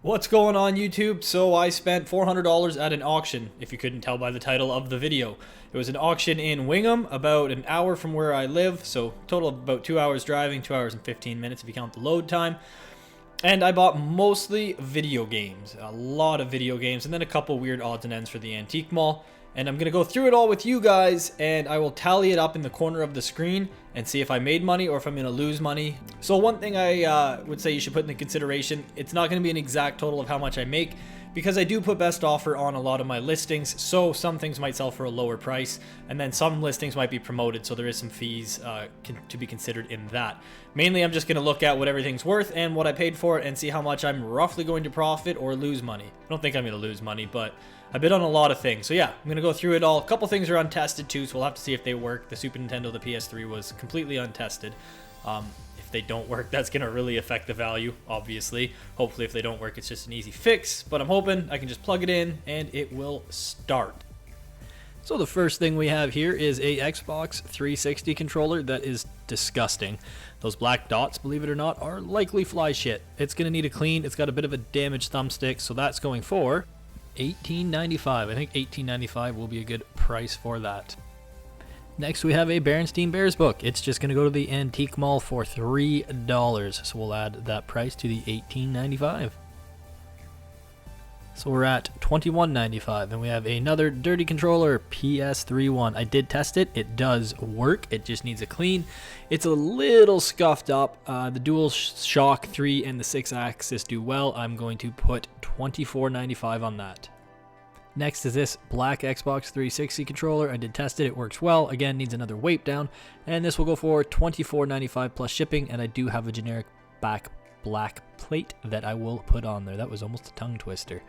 What's going on YouTube? So I spent $400 at an auction, if you couldn't tell by the title of the video. It was an auction in Wingham, about an hour from where I live, so total of about 2 hours driving, 2 hours and 15 minutes if you count the load time. And I bought mostly video games, a lot of video games, and then a couple weird odds and ends for the antique mall. And I'm going to go through it all with you guys, and I will tally it up in the corner of the screen and see if I made money or if I'm going to lose money. So one thing I would say you should put into consideration, it's not going to be an exact total of how much I make, because I do put best offer on a lot of my listings, so some things might sell for a lower price, and then some listings might be promoted, so there is some fees to be considered in that. Mainly, I'm just going to look at what everything's worth and what I paid for it and see how much I'm roughly going to profit or lose money. I don't think I'm going to lose money, but I bid on a lot of things. So yeah, I'm going to go through it all. A couple things are untested too, so we'll have to see if they work. The Super Nintendo, the PS3 was completely untested. If they don't work, that's going to really affect the value, obviously. Hopefully if they don't work, it's just an easy fix, but I'm hoping I can just plug it in and it will start. So the first thing we have here is a Xbox 360 controller that is disgusting. Those black dots, believe it or not, are likely fly shit. It's going to need a clean. It's got a bit of a damaged thumbstick, so that's going for $18.95. I think $18.95 will be a good price for that. Next we have a Berenstein Bears book. It's just going to go to the antique mall for $3, so we'll add that price to the $18.95. So we're at $21.95, and we have another dirty controller, PS3 I did test it. It does work. It just needs a clean. It's a little scuffed up. The Dual Shock 3 and the 6-axis do well. I'm going to put $24.95 on that. Next is this black Xbox 360 controller. I did test it. It works well. Again, needs another weight down, and this will go for $24.95 plus shipping, and I do have a generic back black plate that I will put on there. That was almost a tongue twister.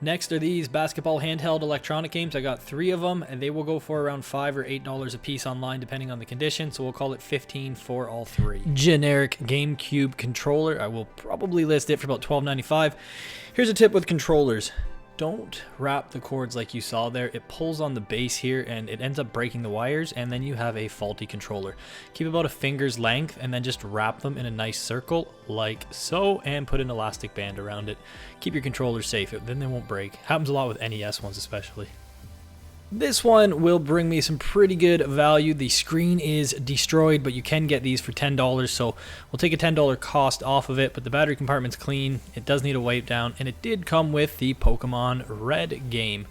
Next are these basketball handheld electronic games. I got 3 of them, and they will go for around $5 or $8 a piece online depending on the condition, so we'll call it $15 for all 3. Generic Gamecube Controller. I will probably list it for about $12.95. Here's a tip with controllers. Don't wrap the cords like you saw there. It pulls on the base here and it ends up breaking the wires, and then you have a faulty controller. Keep about a finger's length and then just wrap them in a nice circle like so, and put an elastic band around it. Keep your controllers safe, then they won't break. Happens a lot with NES ones especially. This one will bring me some pretty good value. The screen is destroyed, but you can get these for $10, so we'll take a $10 cost off of it, but the battery compartment's clean. It does need a wipe down, and it did come with the Pokemon Red game.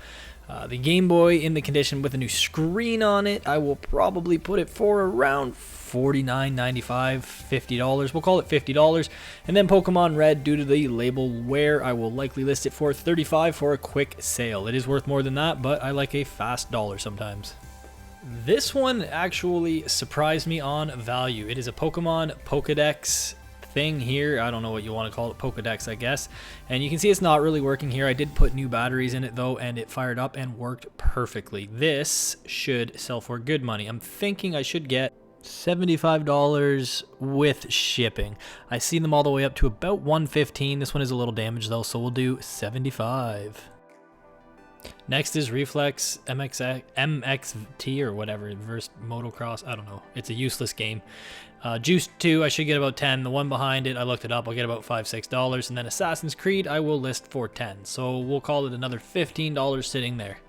The Game Boy in the condition with a new screen on it. I will probably put it for around $49.95, $50. We'll call it $50. And then Pokemon Red, due to the label wear, I will likely list it for $35 for a quick sale. It is worth more than that, but I like a fast dollar sometimes. This one actually surprised me on value. It is a Pokemon Pokedex thing here. I don't know what you want to call it, Pokedex I guess, and you can see it's not really working here. I did put new batteries in it though, and it fired up and worked perfectly. This should sell for good money. I'm thinking I should get $75 with shipping. I see them all the way up to about $115. This one is a little damaged though, so we'll do $75. Next is Reflex MXT or whatever, Reverse Motocross. I don't know. It's a useless game. Juice 2, I should get about 10. The one behind it, I looked it up, I'll get about $5, $6. And then Assassin's Creed, I will list for 10. So we'll call it another $15 sitting there.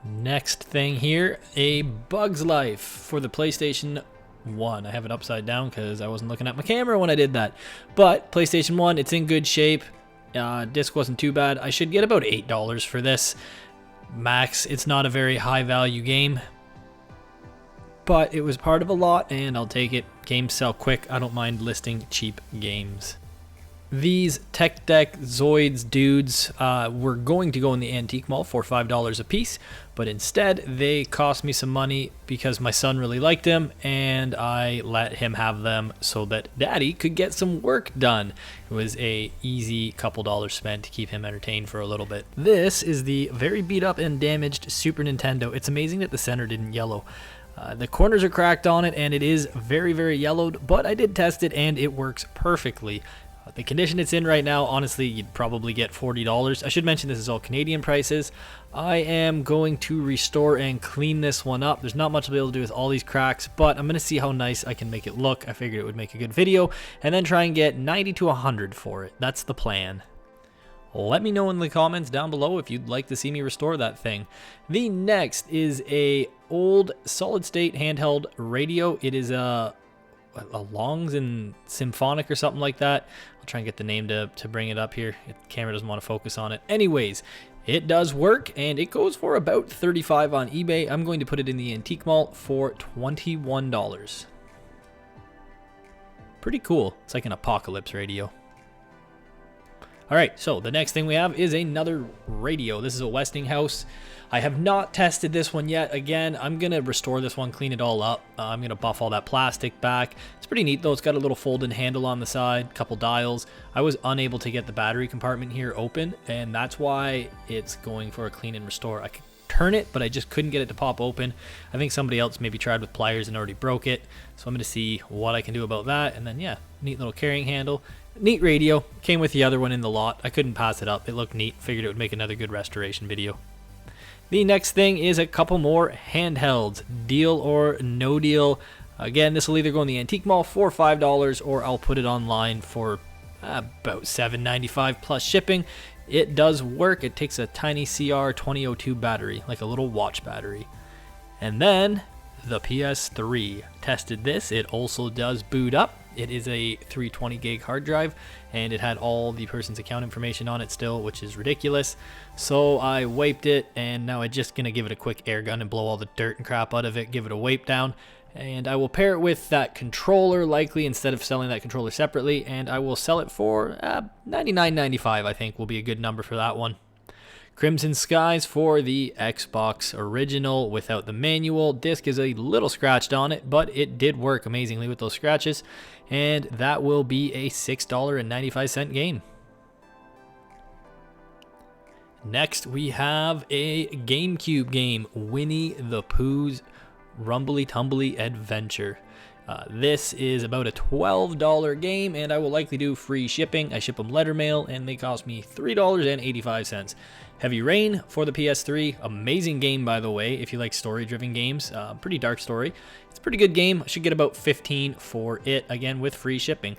Next thing here, a Bug's Life for the PlayStation 1. I have it upside down because I wasn't looking at my camera when I did that. But PlayStation 1, it's in good shape. Disc wasn't too bad. I should get about $8 for this. Max, it's not a very high value game, but it was part of a lot and I'll take it. Games sell quick. I don't mind listing cheap games. These Tech Deck Zoids dudes were going to go in the antique mall for $5 a piece, but instead they cost me some money because my son really liked them and I let him have them so that daddy could get some work done. It was a easy couple dollars spent to keep him entertained for a little bit. This is the very beat up and damaged Super Nintendo. It's amazing that the center didn't yellow. The corners are cracked on it and it is very, very yellowed, but I did test it and it works perfectly. The condition it's in right now, honestly, you'd probably get $40. I should mention this is all Canadian prices. I am going to restore and clean this one up. There's not much I'll be able to do with all these cracks, but I'm going to see how nice I can make it look. I figured it would make a good video, and then try and get 90 to 100 for it. That's the plan. Let me know in the comments down below if you'd like to see me restore that thing. The next is a old solid state handheld radio. It is a Longs and Symphonic or something like that. I'll try and get the name to bring it up here. The camera doesn't want to focus on it. Anyways, it does work, and it goes for about $35 on eBay. I'm going to put it in the Antique Mall for $21. Pretty cool. It's like an apocalypse radio. Alright, so the next thing we have is another radio. This is a Westinghouse. I have not tested this one yet. Again, I'm going to restore this one, clean it all up. I'm going to buff all that plastic back. It's pretty neat though. It's got a little fold-in handle on the side, couple dials. I was unable to get the battery compartment here open, and that's why it's going for a clean and restore. I could turn it, but I just couldn't get it to pop open. I think somebody else maybe tried with pliers and already broke it. So I'm going to see what I can do about that. And then, yeah, neat little carrying handle. Neat radio. Came with the other one in the lot. I couldn't pass it up. It looked neat. Figured it would make another good restoration video. The next thing is a couple more handhelds. Deal or no deal. Again, this will either go in the Antique Mall for $5 or I'll put it online for about $7.95 plus shipping. It does work. It takes a tiny CR2002 battery, like a little watch battery. And then the PS3. Tested this. It also does boot up. It is a 320 gig hard drive, and it had all the person's account information on it still, which is ridiculous. So I wiped it, and now I'm just going to give it a quick air gun and blow all the dirt and crap out of it, give it a wipe down. And I will pair it with that controller, likely, instead of selling that controller separately, and I will sell it for $99.95, I think will be a good number for that one. Crimson Skies for the Xbox original without the manual. Disc is a little scratched on it, but it did work amazingly with those scratches, and that will be a $6.95 game. Next, we have a GameCube game, Winnie the Pooh's Rumbly Tumbly Adventure. This is about a $12 game, and I will likely do free shipping. I ship them letter mail, and they cost me $3.85. Heavy Rain for the PS3. Amazing game, by the way, if you like story-driven games. Pretty dark story. It's a pretty good game. I should get about $15 for it, again, with free shipping.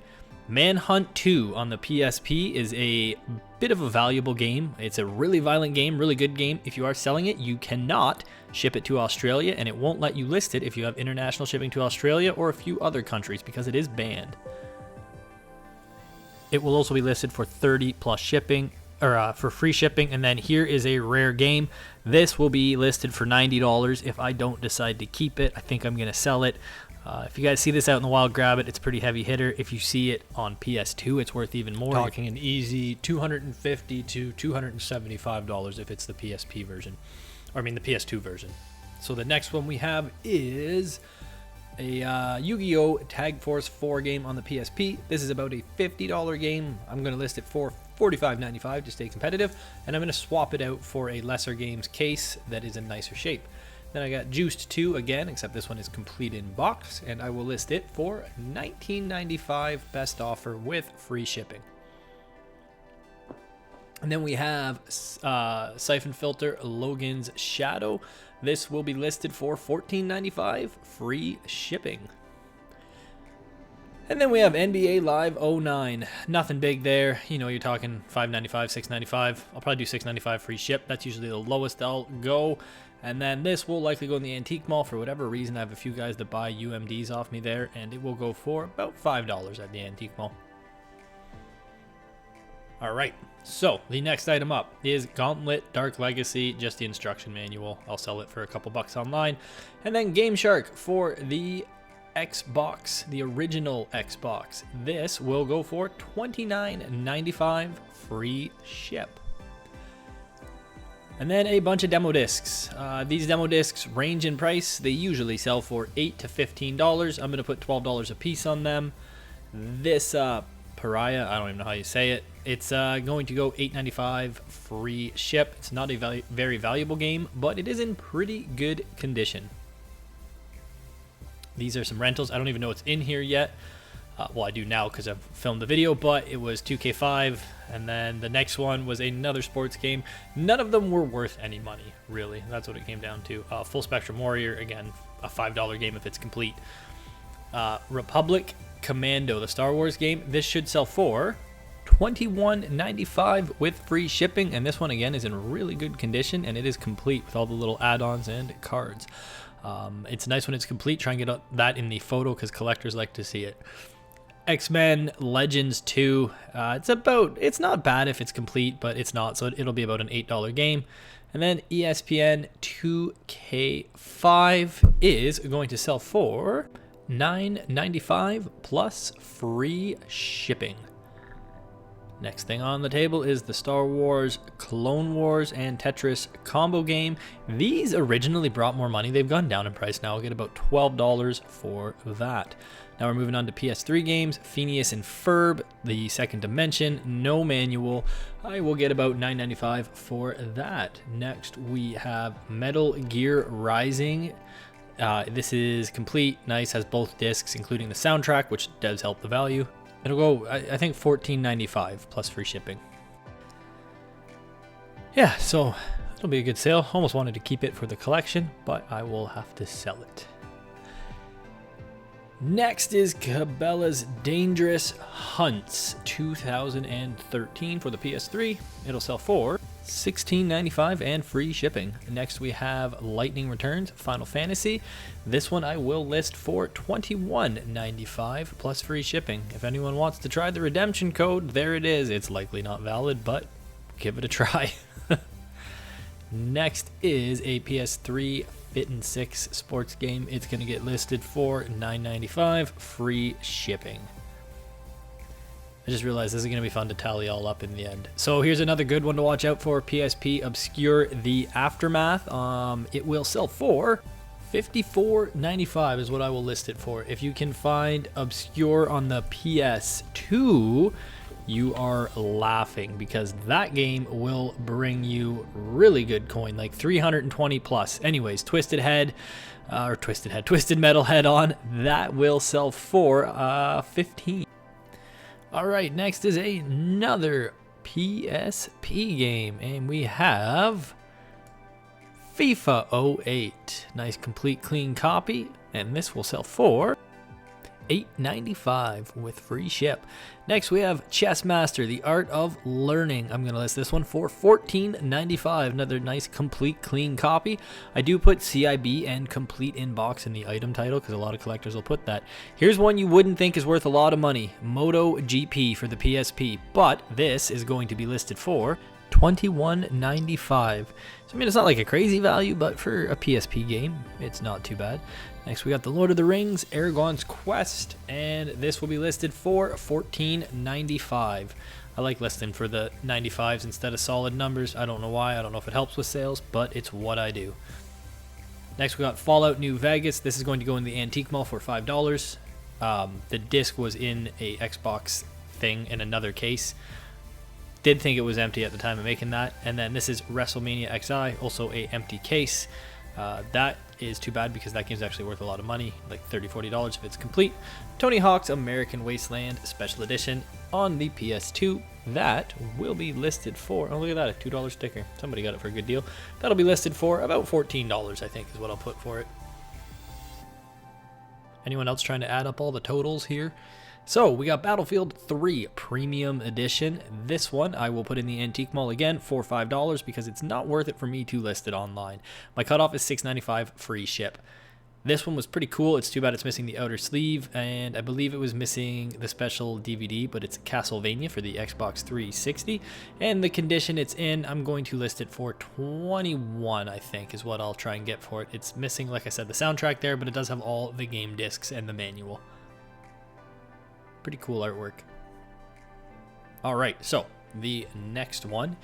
Manhunt 2 on the PSP is a bit of a valuable game. It's a really violent game, really good game. If you are selling it, you cannot ship it to Australia, and it won't let you list it if you have international shipping to Australia or a few other countries because it is banned. It will also be listed for 30 plus shipping, or for free shipping. And then here is a rare game. This will be listed for $90 if I don't decide to keep it. I think I'm going to sell it. If you guys see this out in the wild, grab it. It's a pretty heavy hitter. If you see it on PS2, it's worth even more. Talking an easy $250 to $275 if it's the PSP version. Or I mean the PS2 version. So the next one we have is a Yu-Gi-Oh! Tag Force 4 game on the PSP. This is about a $50 game. I'm going to list it for $45.95 to stay competitive, and I'm going to swap it out for a lesser games case that is in nicer shape. Then I got Juiced 2 again, except this one is complete in box, and I will list it for $19.95 best offer with free shipping. And then we have Siphon Filter Logan's Shadow. This will be listed for $14.95 free shipping. And then we have NBA Live 09. Nothing big there. You know, you're talking $5.95, $6.95. I'll probably do $6.95 free ship. That's usually the lowest I'll go. And then this will likely go in the Antique Mall for whatever reason. I have a few guys that buy UMDs off me there, and it will go for about $5 at the Antique Mall. All right, so the next item up is Gauntlet Dark Legacy, just the instruction manual. I'll sell it for a couple bucks online. And then Game Shark for the Xbox, the original Xbox. This will go for $29.95 free ship. And then a bunch of demo discs. These demo discs range in price. They usually sell for $8 to $15. I'm going to put $12 a piece on them. This Pariah, I don't even know how you say it. It's going to go $8.95 free ship. It's not a very valuable game, but it is in pretty good condition. These are some rentals. I don't even know what's in here yet. Well, I do now because I've filmed the video, but it was 2K5, and then the next one was another sports game. None of them were worth any money, really. That's what it came down to. Full Spectrum Warrior, again, a $5 game if it's complete. Republic Commando, the Star Wars game. This should sell for $21.95 with free shipping, and this one again is in really good condition, and it is complete with all the little add-ons and cards. It's nice when it's complete. Try and get that in the photo because collectors like to see it. X-Men Legends 2. It's not bad if it's complete, but it's not, so it'll be about an $8 game. And then ESPN 2K5 is going to sell for $9.95 plus free shipping. Next thing on the table is the Star Wars, Clone Wars, and Tetris combo game. These originally brought more money. They've gone down in price now. I'll get about $12 for that. Now we're moving on to PS3 games. Phineas and Ferb, the Second Dimension, no manual. I will get about $9.95 for that. Next we have Metal Gear Rising. This is complete, nice, has both discs, including the soundtrack, which does help the value. It'll go, I think, $14.95 plus free shipping. Yeah, so it'll be a good sale. Almost wanted to keep it for the collection, but I will have to sell it. Next is Cabela's Dangerous Hunts 2013 for the PS3. It'll sell for $16.95 and free shipping. Next we have Lightning Returns Final Fantasy. This one I will list for $21.95 plus free shipping. If anyone wants to try the redemption code, there it is. It's likely not valid, but give it a try. Next is a PS3 Fit and 6 sports game. It's going to get listed for $9.95 free shipping. I just realized this is going to be fun to tally all up in the end. So here's another good one to watch out for. PSP Obscure The Aftermath. It will sell for $54.95 is what I will list it for. If you can find Obscure on the PS2, you are laughing because that game will bring you really good coin, like 320 plus. Anyways, Twisted Metal Head on, that will sell for $15. All right, next is another PSP game, and we have FIFA 08. Nice, complete, clean copy, and this will sell for $8.95 with free ship. Next, we have Chess Master, The Art of Learning. I'm going to list this one for $14.95. Another nice, complete, clean copy. I do put CIB and complete in box in the item title because a lot of collectors will put that. Here's one you wouldn't think is worth a lot of money. MotoGP for the PSP, but this is going to be listed for $21.95. So, I mean, it's not like a crazy value, but for a PSP game, it's not too bad. Next, we got The Lord of the Rings, Aragon's Quest, and this will be listed for $14.95. I like listing for the 95s instead of solid numbers. I don't know why. I don't know if it helps with sales, but it's what I do. Next, we got Fallout New Vegas. This is going to go in the Antique Mall for $5. The disc was in a Xbox thing in another case. Did think it was empty at the time of making that. And then this is Wrestlemania Xi, also a empty case. That is too bad because that game's actually worth a lot of money, like $30-$40 if it's complete. Tony Hawk's American Wasteland Special Edition on the PS2. That will be listed for, oh look at that, a $2 sticker. Somebody got it for a good deal. That'll be listed for about $14, I think is what I'll put for it. Anyone else trying to add up all the totals here? So we got Battlefield 3 Premium Edition. This one I will put in the Antique Mall again for $5 because it's not worth it for me to list it online. My cutoff is $6.95 free ship. This one was pretty cool. It's too bad it's missing the outer sleeve, and I believe it was missing the special DVD, but it's Castlevania for the Xbox 360. And the condition it's in, I'm going to list it for $21, I think, is what I'll try and get for it. It's missing, like I said, the soundtrack there, but it does have all the game discs and the manual. Pretty cool artwork. All right, so the next one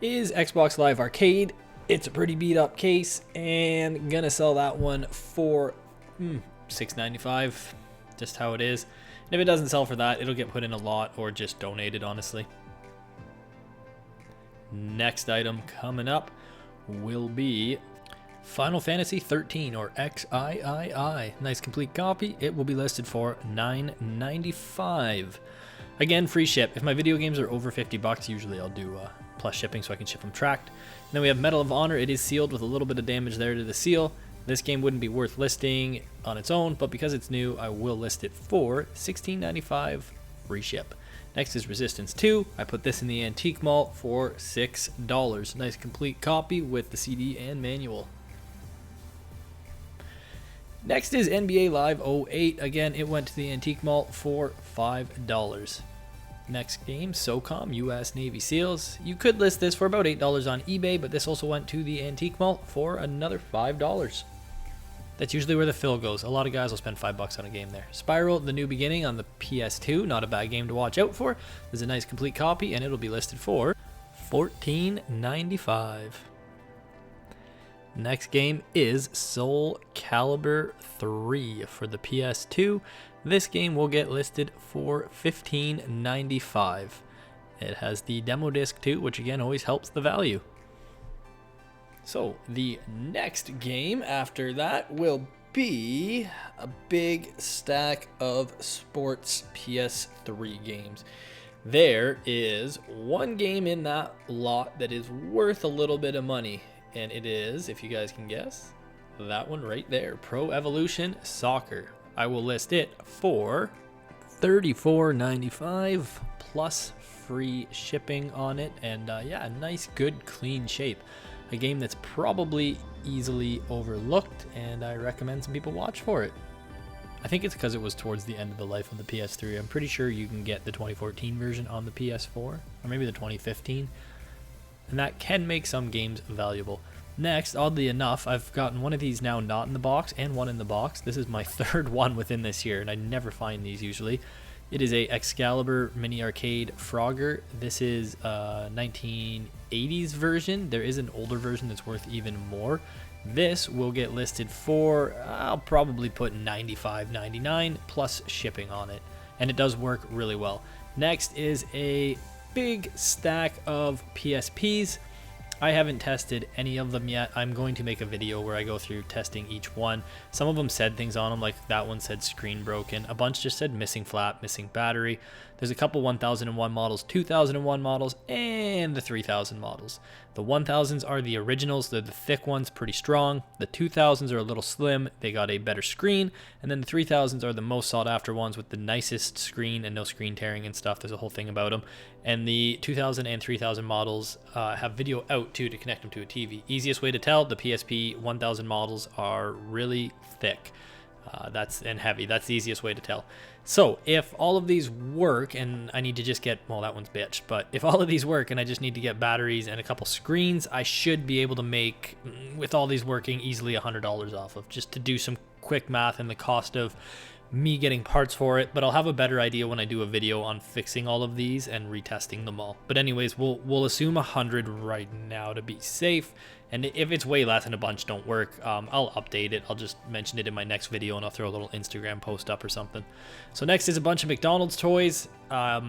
is Xbox Live Arcade. It's a pretty beat up case, and gonna sell that one for $6.95, just how it is. And if it doesn't sell for that, it'll get put in a lot or just donated, honestly. Next item coming up will be Final Fantasy 13 or XIII. Nice complete copy. It will be listed for $9.95. Again, free ship. If my video games are over 50 bucks, usually I'll do plus shipping so I can ship them tracked. And then we have Medal of Honor. It is sealed with a little bit of damage there to the seal. This game wouldn't be worth listing on its own, but because it's new, I will list it for $16.95 free ship. Next is Resistance 2. I put this in the Antique Mall for $6. Nice complete copy with the CD and manual. Next is NBA Live 08. Again, it went to the Antique Mall for $5. Next game, SOCOM US Navy SEALs. You could list this for about $8 on eBay, but this also went to the Antique Mall for another $5. That's usually where the fill goes. A lot of guys will spend $5 on a game there. Spiral, The New Beginning on the PS2. Not a bad game to watch out for. There's a nice complete copy, and it'll be listed for $14.95. Next game is Soul Calibur 3 for the PS2. This game will get listed for $15.95. It has the demo disc too, which again always helps the value. So the next game after that will be a big stack of sports PS3 games. There is one game in that lot that is worth a little bit of money. And it is, if you guys can guess, that one right there, Pro Evolution Soccer. I will list it for $34.95 plus free shipping on it. And yeah, a nice, good, clean shape. A game that's probably easily overlooked, and I recommend some people watch for it. I think it's because it was towards the end of the life of the PS3. I'm pretty sure you can get the 2014 version on the PS4, or maybe the 2015. And that can make some games valuable. Next, oddly enough, I've gotten one of these now not in the box and one in the box. This is my third one within this year, and I never find these usually. It is a Excalibur mini arcade Frogger. This is a 1980s version. There is an older version that's worth even more. This will get listed for, I'll probably put $95.99 plus shipping on it. And it does work really well. Next is a big stack of PSPs. I haven't tested any of them yet. I'm going to make a video where I go through testing each one. Some of them said things on them, like that one said screen broken. A bunch just said missing flap, missing battery. There's a couple 1001 models, 2001 models, and the 3000 models. The 1000s are the originals. They're the thick ones, pretty strong. The 2000s are a little slim. They got a better screen. And then the 3000s are the most sought after ones with the nicest screen and no screen tearing and stuff. There's a whole thing about them. And the 2000 and 3000 models have video out too to connect them to a TV. Easiest way to tell, the PSP 1000 models are really thick. And heavy. That's the easiest way to tell. So if all of these work, and I need to just get, well, that one's bitched, but if all of these work and I just need to get batteries and a couple screens, I should be able to make, with all these working, easily $100 off of, just to do some quick math and the cost of me getting parts for it. But I'll have a better idea when I do a video on fixing all of these and retesting them all. But anyways, we'll assume 100 right now to be safe. And if it's way less and a bunch don't work, I'll update it. I'll just mention it in my next video, and I'll throw a little Instagram post up or something. So next is a bunch of McDonald's toys. I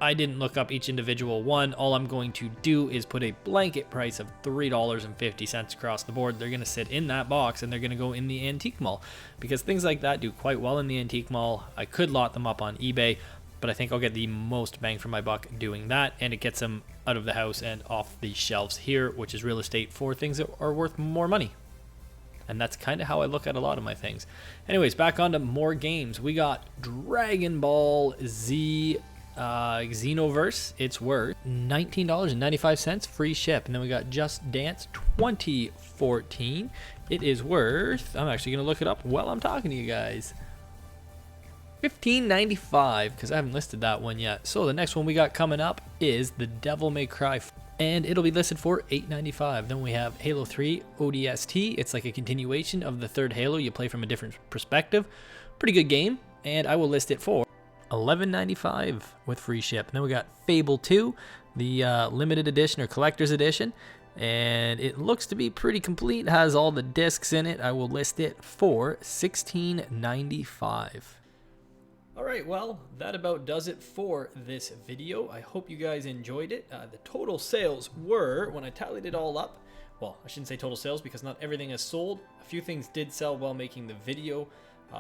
didn't look up each individual one. All I'm going to do is put a blanket price of $3.50 across the board. They're going to sit in that box, and they're going to go in the Antique Mall, because things like that do quite well in the Antique Mall. I could lot them up on eBay, but I think I'll get the most bang for my buck doing that, and it gets them out of the house and off the shelves here, which is real estate for things that are worth more money. And that's kind of how I look at a lot of my things. Anyways, back on to more games. We got Dragon Ball Z Xenoverse. It's worth $19.95 free ship. And then we got Just Dance 2014. It is worth, I'm actually going to look it up while I'm talking to you guys, $15.95, because I haven't listed that one yet. So the next one we got coming up is the Devil May Cry, and it'll be listed for $8.95. Then we have Halo 3 ODST. It's like a continuation of the third Halo. You play from a different perspective. Pretty good game, and I will list it for $11.95 with free ship. And then we got Fable 2, the limited edition or collector's edition, and it looks to be pretty complete. It has all the discs in it. I will list it for $16.95. Alright, well, that about does it for this video. I hope you guys enjoyed it. The total sales were, when I tallied it all up, Well, I shouldn't say total sales because not everything has sold. A few things did sell while making the video.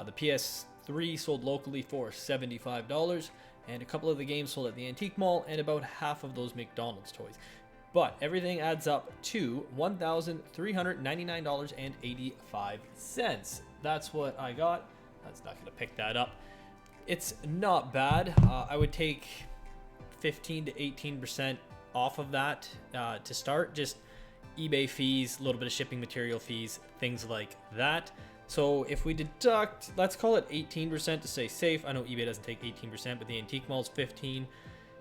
The PS3 sold locally for $75, and a couple of the games sold at the Antique Mall, and about half of those McDonald's toys. But everything adds up to $1,399.85. That's what I got. That's not going to pick that up. It's not bad. I would take 15 to 18% off of that to start. Just eBay fees, a little bit of shipping material fees, things like that. So if we deduct, let's call it 18% to stay safe. I know eBay doesn't take 18%, but the Antique Mall is 15%.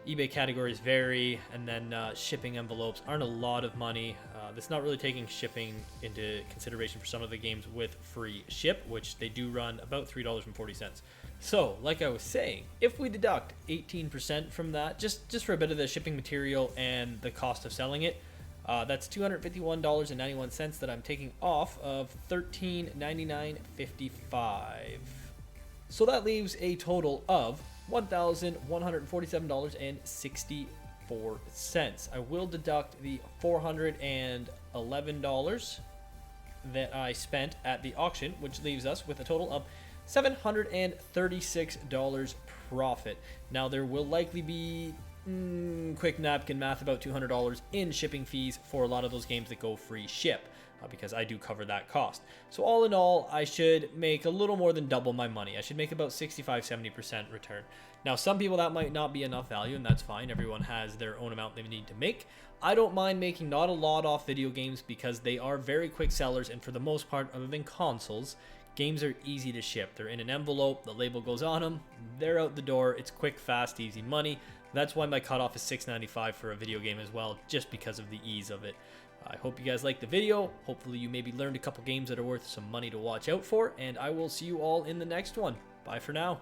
eBay categories vary, and then shipping envelopes aren't a lot of money. That's not really taking shipping into consideration for some of the games with free ship, which they do run about $3.40. So, like I was saying, if we deduct 18% from that, just for a bit of the shipping material and the cost of selling it, that's $251.91 that I'm taking off of $1399.55. So that leaves a total of $1,147.64. I will deduct the $411 that I spent at the auction, which leaves us with a total of $736 profit. Now there will likely be quick napkin math, about $200 in shipping fees for a lot of those games that go free ship, because I do cover that cost. So all in all, I should make a little more than double my money. I should make about 65-70% return. Now some people that might not be enough value, and that's fine. Everyone has their own amount they need to make. I don't mind making not a lot off video games because they are very quick sellers, and for the most part, other than consoles, games are easy to ship. They're in an envelope, the label goes on them, they're out the door. It's quick, fast, easy money. That's why my cutoff is $6.95 for a video game as well, just because of the ease of it. I hope you guys liked the video. Hopefully you maybe learned a couple games that are worth some money to watch out for, and I will see you all in the next one. Bye for now.